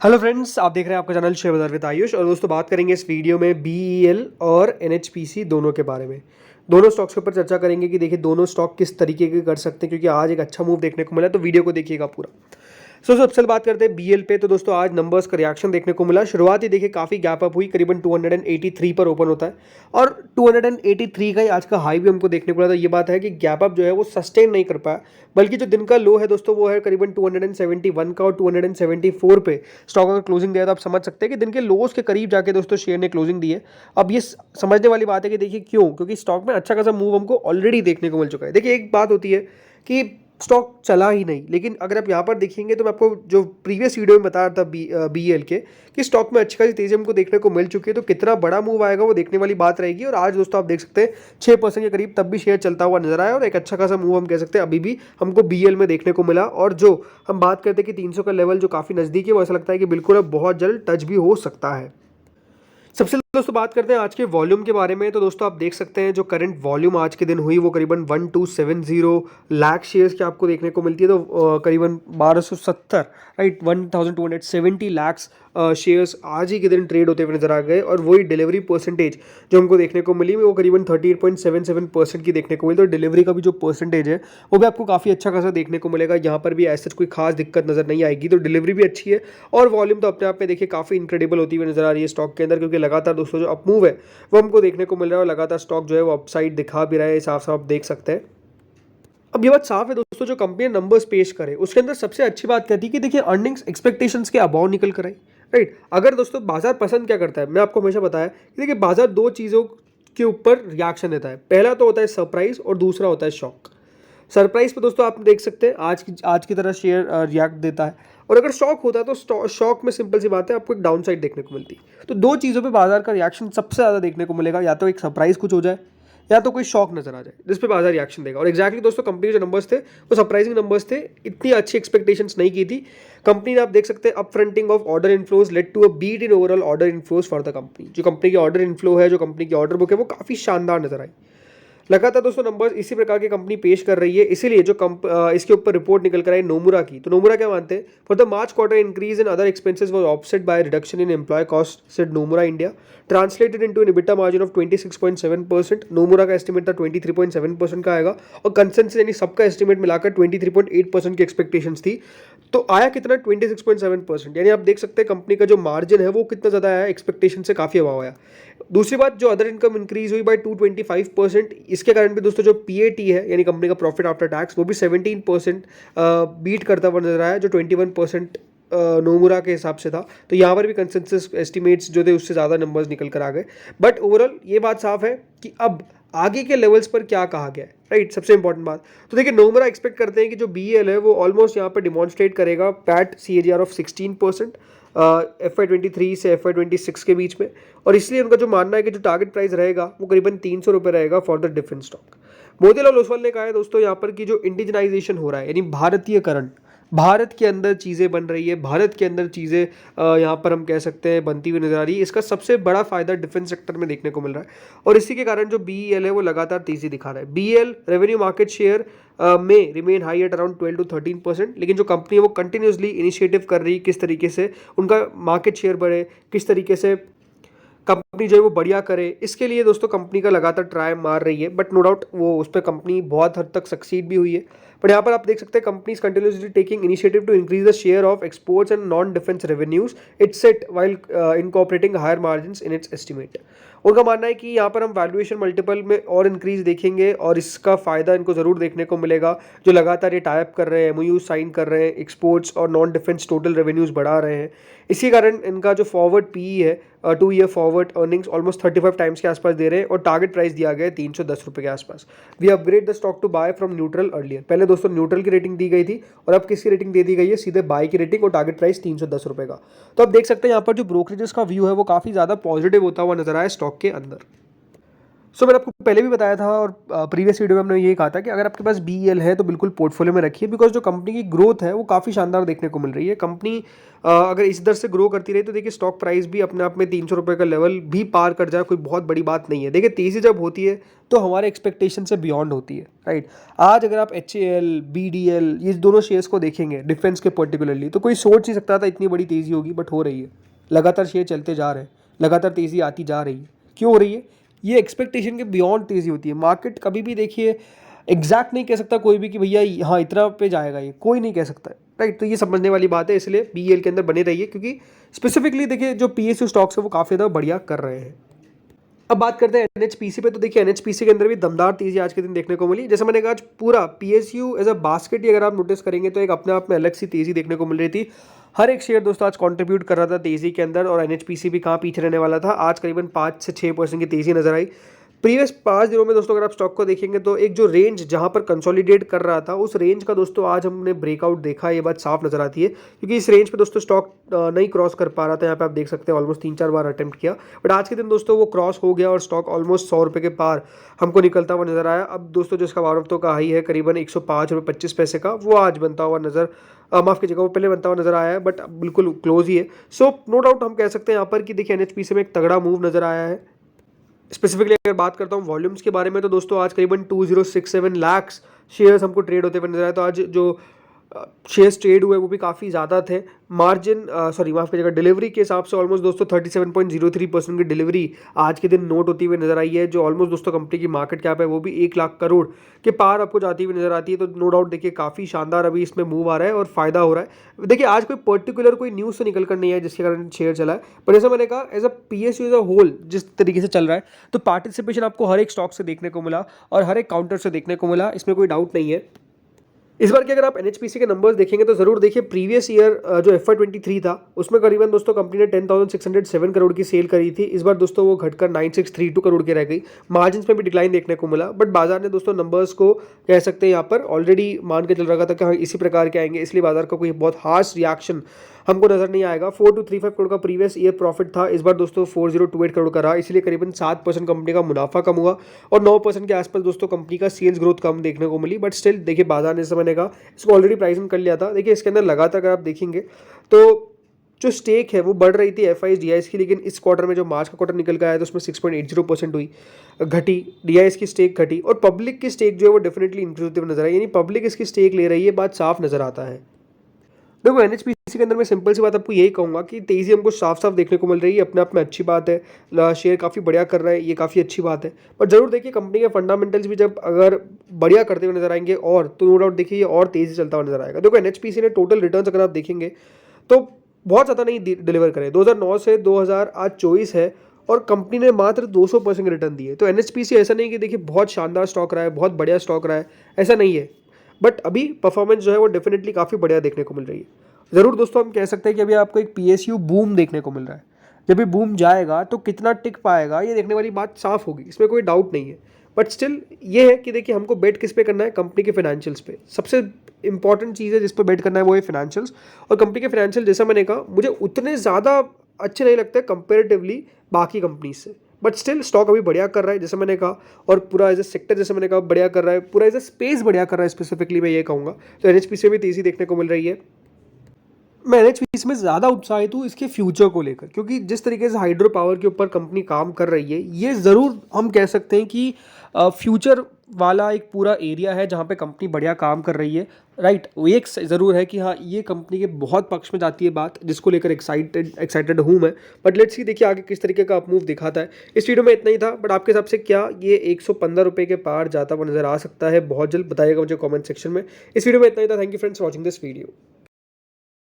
Hello friends, आप देख रहे हैं आपका चैनल शेयर बाजार विद आयुष। और दोस्तों बात करेंगे इस वीडियो में बीईएल और एनएचपीसी दोनों के बारे में। दोनों स्टॉक्स के ऊपर चर्चा करेंगे कि देखिए दोनों स्टॉक किस तरीके के कर सकते हैं, क्योंकि आज एक अच्छा मूव देखने को मिला, तो वीडियो को देखिएगा पूरा। सबसे पहले बात करते हैं बीएल पे। तो दोस्तों आज नंबर्स का रिएक्शन देखने को मिला। शुरुआत ही देखिए काफ़ी गैप अप हुई, करीबन 283 पर ओपन होता है और 283 का ही आज का हाई भी हमको देखने को मिला। तो ये बात है कि गैप अप जो है वो सस्टेन नहीं कर पाया, बल्कि जो दिन का लो है दोस्तों वो है करीबन 271 का, और 274 पे स्टॉक अगर क्लोजिंग दिया तो आप समझ सकते हैं कि दिन के लोस के करीब जाके दोस्तों शेयर ने क्लोजिंग दी है। अब ये समझने वाली बात है कि देखिए क्यों, क्योंकि स्टॉक में अच्छा खासा मूव हमको ऑलरेडी देखने को मिल चुका है। देखिए एक बात होती है कि स्टॉक चला ही नहीं, लेकिन अगर आप यहाँ पर देखेंगे तो मैं आपको जो प्रीवियस वीडियो में बता रहा था बीएल के कि स्टॉक में अच्छी खासी तेजी हमको देखने को मिल चुकी है। तो कितना बड़ा मूव आएगा वो देखने वाली बात रहेगी। और आज दोस्तों आप देख सकते हैं 6% के करीब तब भी शेयर चलता हुआ नजर आया, और एक अच्छा खासा मूव हम कह सकते हैं अभी भी हमको बीएल में देखने को मिला। और जो हम बात करते हैं कि 300 का लेवल जो काफ़ी नज़दीक है, वो ऐसा लगता है कि बिल्कुल अब बहुत जल्द टच भी हो सकता है। सबसे दोस्तों बात करते हैं आज के वॉल्यूम के बारे में। तो दोस्तों आप देख सकते हैं जो करंट वॉल्यूम आज के दिन हुई वो करीबन 1270 लाख शेयर्स की आपको देखने को मिलती है। तो करीबन 1270 राइट 1270 लैक्स शेयर्स आज ही के दिन ट्रेड होते हुए नजर आ गए। और वही डिलीवरी परसेंटेज जो हमको देखने को मिली वो करीबन 38.77% की देखने को मिली। तो डिलीवरी का भी जो परसेंटेज है वो भी आपको काफ़ी अच्छा खासा देखने को मिलेगा। यहाँ पर भी ऐसा कोई खास दिक्कत नजर नहीं आएगी। तो डिलीवरी भी अच्छी है और वॉल्यूम तो अपने आप में देखिए काफ़ी इनक्रेडिबल होती हुई नजर आ रही है स्टॉक के अंदर, क्योंकि लगातार दोस्तों जो अपमूव है वो हमको देखने को मिल रहा है और लगातार स्टॉक जो है वो अपसाइड दिखा भी रहा है, साफ साफ देख सकते हैं। अब ये बात साफ है दोस्तों, जो कंपनी नंबर्स पेश करे उसके अंदर सबसे अच्छी बात कहती है कि देखिए अर्निंग्स एक्सपेक्टेशंस के अबाव निकल कर आई। राइट, अगर दोस्तों बाजार पसंद क्या करता है, मैं आपको हमेशा बताया कि देखिए बाजार दो चीज़ों के ऊपर रिएक्शन देता है। पहला तो होता है सरप्राइज और दूसरा होता है शॉक। सरप्राइज पे दोस्तों आप देख सकते हैं आज की तरह शेयर रिएक्ट देता है, और अगर शॉक होता है तो शॉक में सिंपल सी बात है आपको एक डाउन साइड देखने को मिलती है। तो दो चीज़ों पे बाजार का रिएक्शन सबसे ज़्यादा देखने को मिलेगा, या तो एक सरप्राइज कुछ हो जाए या तो कोई शॉक नजर आ जाए जिस पे बाजार रिएक्शन देगा। और एक्जैक्टली दोस्तों कंपनी के जो नंबर्स थे वो सरप्राइजिंग नंबर्स थे, इतनी अच्छी एक्सपेक्टेशंस नहीं की थी कंपनी ने। आप देख सकते हैं up fronting of order inflows led to a beat in overall order inflows for the company. जो कंपनी की ऑर्डर इनफ्लो है, जो कंपनी की ऑर्डर बुक है, वो काफ़ी शानदार नजर आई। लगातार दोस्तों नंबर्स इसी प्रकार की कंपनी पेश कर रही है, इसीलिए जो इसके ऊपर रिपोर्ट निकल कर आई नोमुरा की। तो नोमुरा क्या मानते हैं, for the March quarter increase in other expenses was offset by reduction in employ cost, said Nomura India, translated into an EBITDA margin of 26.7%। Nomura का एस्टिमेट था 23.7% का आएगा, और कंसेंसस यानी सबका एस्टिमेट मिलाकर 23.8% की एक्सपेक्टेशंस थी। तो आया कितना, 26.7%। यानी आप देख सकते हैं कंपनी का जो मार्जिन है वो कितना ज़्यादा आया, एक्सपेक्टेशन से काफ़ी अभाव आया। दूसरी बात, जो अदर इनकम इंक्रीज हुई बाय 225%। इसके कारण भी दोस्तों जो PAT है यानी कंपनी का प्रॉफिट आफ्टर टैक्स, वो भी 17% बीट करता हुआ नजर आया, जो 21% नोमुरा के हिसाब से था। तो यहाँ पर भी कंसेंसस एस्टिमेट्स जो थे उससे ज़्यादा नंबर्स निकल कर आ गए। बट ओवरऑल ये बात साफ है कि अब आगे के लेवल्स पर क्या कहा गया है, राइट, सबसे इंपॉर्टेंट बात। तो देखिए नोमुरा एक्सपेक्ट करते हैं कि जो BEL है वो ऑलमोस्ट यहाँ पर डिमॉन्स्ट्रेट करेगा पैट CAGR ऑफ 16% FY23 से FY26 के बीच में। और इसलिए उनका जो मानना है कि जो टारगेट प्राइस रहेगा वो करीबन 300 रुपये रहेगा for the difference stock. Motilal Oswal ने कहा है दोस्तों यहाँ पर कि जो इंडिजनाइजेशन हो रहा है यानी भारतीयकरण, भारत के अंदर चीज़ें बन रही है, भारत के अंदर चीज़ें यहाँ पर हम कह सकते हैं बनती हुई नजर आ रही है, इसका सबसे बड़ा फायदा डिफेंस सेक्टर में देखने को मिल रहा है। और इसी के कारण जो BEL है वो लगातार तेजी दिखा रहा है। BEL रेवेन्यू मार्केट शेयर में remain high at around 12 to 13%, लेकिन जो कंपनी है वो कंटिन्यूसली इनिशिएटिव कर रही है किस तरीके से उनका मार्केट शेयर बढ़े, किस तरीके से कंपनी जो है वो बढ़िया करे। इसके लिए दोस्तों कंपनी का लगातार ट्राई मार रही है, बट नो डाउट वो उस पर कंपनी बहुत हद तक सक्सीड भी हुई है। बट यहाँ पर आप देख सकते हैं company continuously taking initiative to increase the share of exports and non defence revenues its set while incorporating higher margins in its estimate. उनका मानना है कि यहाँ पर हम वैल्यूएशन मल्टीपल में और इंक्रीज देखेंगे, और इसका फायदा इनको जरूर देखने को मिलेगा। जो लगातार ये टाइप कर रहे हैं, MOU साइन कर रहे हैं, एक्सपोर्ट्स और नॉन डिफेंस टोटल रेवेन्यूज बढ़ा रहे हैं, इसी कारण इनका जो फॉरवर्ड PE है 2 year forward earnings almost 35 times के आसपास दे रहे हैं, और टारगेट प्राइस दिया गया है 310 रुपये के आसपास। We upgrade the stock to buy from neutral earlier. पहले दोस्तों न्यूट्रल की रेटिंग दी गई थी, और अब किसकी रेटिंग दे दी गई है, सीधे बाय की रेटिंग, और टारगेट प्राइस 310 रुपये का। तो आप देख सकते हैं यहाँ पर जो ब्रोकरेजेस का व्यू है वो काफ़ी ज़्यादा पॉजिटिव होता हुआ नजर आया स्टॉक के अंदर। मैंने आपको पहले भी बताया था और प्रीवियस वीडियो में हमने ये कहा था कि अगर आपके पास BEL है तो बिल्कुल पोर्टफोलियो में रखिए, बिकॉज जो कंपनी की ग्रोथ है वो काफ़ी शानदार देखने को मिल रही है। कंपनी अगर इस दर से ग्रो करती रही तो देखिए स्टॉक प्राइस भी अपने आप में 300 रुपये का लेवल भी पार कर जाए, कोई बहुत बड़ी बात नहीं है। देखिए तेज़ी जब होती है तो हमारे एक्सपेक्टेशन से बियॉन्ड होती है, राइट। आज अगर आप HAL, BDL ये दोनों शेयर्स को देखेंगे डिफेंस के पर्टिकुलरली, तो कोई सोच नहीं सकता था इतनी बड़ी तेज़ी होगी, बट हो रही है। लगातार शेयर चलते जा रहे हैं, लगातार तेज़ी आती जा रही है। क्यों हो रही है? ये एक्सपेक्टेशन के बियॉन्ड तेज़ी होती है। मार्केट कभी भी देखिए एग्जैक्ट नहीं कह सकता कोई भी कि भैया हाँ इतना पे जाएगा, ये कोई नहीं कह सकता है, राइट। तो ये समझने वाली बात है, इसलिए BEL के अंदर बने रहिए, क्योंकि स्पेसिफिकली देखिए जो PSU स्टॉक्स है वो काफ़ी ज़्यादा बढ़िया कर रहे हैं। अब बात करते हैं NHPC पे। तो देखिए NHPC के अंदर भी दमदार तेज़ी आज के दिन देखने को मिली। जैसे मैंने कहा आज पूरा PSU एज अ बास्केट ही अगर आप नोटिस करेंगे तो एक अपने आप में अलग सी तेज़ी देखने को मिल रही थी। हर एक शेयर दोस्तों आज कंट्रीब्यूट कर रहा था तेज़ी के अंदर, और NHPC भी कहाँ पीछे रहने वाला था। आज करीबन 5 से 6% की तेज़ी नजर आई। प्रीवियस 5 दिनों में दोस्तों अगर आप स्टॉक को देखेंगे तो एक जो रेंज जहां पर कंसोलिडेट कर रहा था, उस रेंज का दोस्तों आज हमने ब्रेकआउट देखा, ये बात साफ नजर आती है, क्योंकि इस रेंज पे दोस्तों स्टॉक नहीं क्रॉस कर पा रहा था। यहाँ पे आप देख सकते हैं ऑलमोस्ट 3-4 बार अटेम्प्ट किया, बट आज के दिन दोस्तों वो क्रॉस हो गया और स्टॉक ऑलमोस्ट 100 रुपये के पार हमको निकलता हुआ नजर आया। अब दोस्तों जो इसका 12 हफ्तों का हाई है करीबन 105 रुपये 25 पैसे का, वो आज बनता हुआ नजर माफ कीजिएगा, वो पहले बनता हुआ नजर आया है, बट बिल्कुल क्लोज ही है। सो नो डाउट हम कह सकते हैं यहाँ पर कि देखिए NHPC में एक तगड़ा मूव नजर आया है। स्पेसिफिकली अगर बात करता हूँ वॉल्यूम्स के बारे में तो दोस्तों आज करीबन 2067 लाख शेयर्स हमको ट्रेड होते हुए नजर आए। तो आज जो शेयर्स ट्रेड हुए वो भी काफ़ी ज़्यादा थे। मार्जिन माफ़ कीजिएगा, डिलीवरी के हिसाब से ऑलमोस्ट दोस्तों 37.03% की डिलीवरी आज के दिन नोट होती हुई नजर आई है, जो ऑलमोस्ट दोस्तों कंपनी की मार्केट कैप है वो भी 1 लाख करोड़ के पार आपको जाती हुई नजर आती है। तो नो डाउट देखिए काफ़ी शानदार अभी इसमें मूव आ रहा है और फायदा हो रहा है। देखिए आज कोई पर्टिकुलर कोई न्यूज़ से निकल कर नहीं है जिसके कारण शेयर चला है, पर जैसा मैंने कहा as a PSU as a whole जिस तरीके से चल रहा है, तो पार्टिसिपेशन आपको हर एक स्टॉक से देखने को मिला और हर एक काउंटर से देखने को मिला, इसमें कोई डाउट नहीं है। इस बार के अगर आप NHPC के नंबर्स देखेंगे तो जरूर देखिए प्रीवियस ईयर जो FY23 था उसमें करीबन दोस्तों कंपनी ने 10,607 करोड़ की सेल करी थी। इस बार दोस्तों वो घटकर 9,632 करोड़ की रह गई। मार्जिन्स में भी डिक्लाइन देखने को मिला, बट बाजार ने दोस्तों नंबर्स को कह सकते हैं यहाँ पर ऑलरेडी मान के चल रहा था कि हाँ इसी प्रकार के आएंगे, इसलिए बाजार का कोई बहुत हार्श रिएक्शन हमको नजर नहीं आएगा। 4235 करोड़ का प्रीवियस ईयर प्रॉफिट था, इस बार दोस्तों 4028 करोड़ का रहा, इसलिए करीबन 7% कंपनी का मुनाफा कम हुआ और 9% के आसपास दोस्तों कंपनी का सेल्स ग्रोथ कम देखने को मिली। बट स्टिल देखिए बाजार ने समझने का इसको ऑलरेडी प्राइसिंग कर लिया था। देखिए इसके अंदर लगातार अगर आप देखेंगे तो जो स्टेक है वो बढ़ रही थी FIs DIs की, लेकिन इस क्वार्टर में जो मार्च का क्वार्टर निकल के आया तो उसमें 6.80% हुई घटी, DIs की स्टेक घटी और पब्लिक की स्टेक जो है वो डेफिनेटली इंक्रीज होती हुई नजर आई, यानी पब्लिक इसकी स्टेक ले रही है, बात साफ नजर आता है। देखो NHPC के अंदर मैं सिंपल सी बात आपको यही कहूँगा कि तेज़ी हमको साफ साफ देखने को मिल रही है, अपने आप में अच्छी बात है। शेयर काफ़ी बढ़िया कर रहा है, ये काफ़ी अच्छी बात है, पर जरूर देखिए कंपनी के फंडामेंटल्स भी जब अगर बढ़िया करते हुए नजर आएंगे और तो नो डाउट देखिए ये और तेज़ी चलता हुआ नजर आएगा। देखो NHPC ने टोटल रिटर्न अगर आप देखेंगे तो बहुत ज़्यादा नहीं डिलीवर करे, 2009 से 2024 है और कंपनी ने मात्र 200% रिटर्न दिए। तो NHPC ऐसा नहीं कि देखिए बहुत शानदार स्टॉक रहा है, बहुत बढ़िया स्टॉक रहा है, ऐसा नहीं है, बट अभी परफॉर्मेंस जो है वो डेफिनेटली काफ़ी बढ़िया देखने को मिल रही है। ज़रूर दोस्तों हम कह सकते हैं कि अभी आपको एक PSU बूम देखने को मिल रहा है। जब ये बूम जाएगा तो कितना टिक पाएगा ये देखने वाली बात साफ होगी, इसमें कोई डाउट नहीं है। बट स्टिल ये है कि देखिए हमको बेट किस पे करना है, कंपनी के फाइनेंशियल्स पे। सबसे इंपॉर्टेंट चीज़ है जिस पर बेट करना है वो है फाइनेंशियल्स, और कंपनी के फाइनेंशियल जैसा मैंने कहा मुझे उतने ज़्यादा अच्छे नहीं लगते कंपेरेटिवली बाकी कंपनीज से, बट स्टिल स्टॉक अभी बढ़िया कर रहा है जैसे मैंने कहा, और पूरा एज ए सेक्टर जैसे मैंने कहा बढ़िया कर रहा है, पूरा एज ए स्पेस बढ़िया कर रहा है स्पेसिफिकली मैं ये कहूँगा। तो NHPC में भी तेज़ी देखने को मिल रही है। मैं NHPC में ज़्यादा उत्साहित हूँ इसके फ्यूचर को लेकर, क्योंकि जिस तरीके से हाइड्रो पावर के ऊपर कंपनी काम कर रही है ये ज़रूर हम कह सकते हैं कि फ्यूचर वाला एक पूरा एरिया है जहाँ पे कंपनी बढ़िया काम कर रही है, राइट। वो एक ज़रूर है कि हाँ ये कंपनी के बहुत पक्ष में जाती है बात, जिसको लेकर एक्साइटेड हूँ मैं। बट लेट्स सी देखिए आगे किस तरीके का अपमूव दिखाता है। इस वीडियो में इतना ही था, बट आपके हिसाब से क्या ये 115 रुपये के पार जाता हुआ नजर आ सकता है बहुत जल्द? बताइएगा मुझे कॉमेंट सेक्शन में। इस वीडियो में इतना ही था। Thank you friends watching this video.